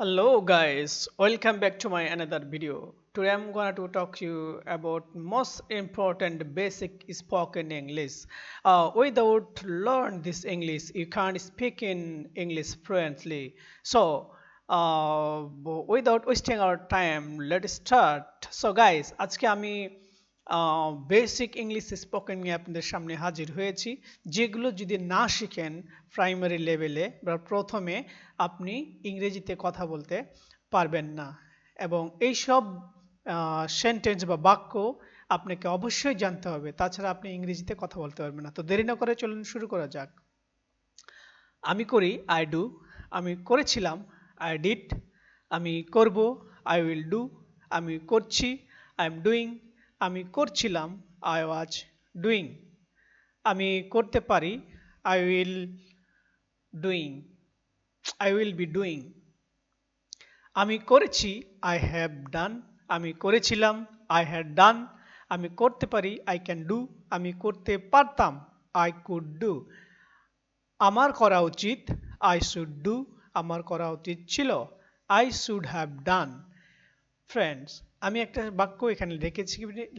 Hello guys, welcome back to my another video. Today I'm going to talk to you about most important basic spoken English. Without learn this English, you can't speak in English fluently. Without wasting our time, let's start. So guys, আজকে আমি basic English spoken নিয়ে আপনাদের সামনে হাজির হয়েছি, যেগুলো যদি না শিখেন প্রাইমারি লেভেলে বা প্রথমে, আপনি ইংরেজিতে কথা বলতে পারবেন না। এবং এইসব সেন্টেন্স বা বাক্য আপনাকে অবশ্যই জানতে হবে, তাছাড়া আপনি ইংরেজিতে কথা বলতে পারবেন না। তো দেরি না করে চলুন শুরু করা যাক। আমি করি, আই ডু। আমি করেছিলাম, আই ডিড। আমি করব, আই উইল ডু। আমি করছি, আই এম ডুইং। আমি করছিলাম, আই ওয়াজ ডুইং। আমি করতে পারি, I will doing, I will be doing. আমি করেছি, আই হ্যাভ ডান। আমি করেছিলাম, আই হ্যাড ডান। আমি করতে পারি, আই ক্যান ডু। আমি করতে পারতাম, আই কুড ডু। আমার করা উচিত, আই শুড ডু। আমার করা উচিত ছিল, I should have done. Friends, আমি একটা বাক্য এখানে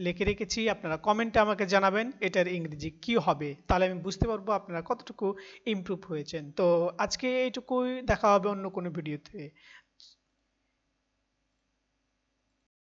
লিখে রেখেছি, আপনারা কমেন্টে আমাকে জানাবেন এটার ইংরেজি কি হবে, তাহলে আমি বুঝতে পারবো আপনারা কতটুকু ইমপ্রুভ হয়েছেন। তো আজকে এইটুকুই, দেখা হবে অন্য কোনো ভিডিওতে।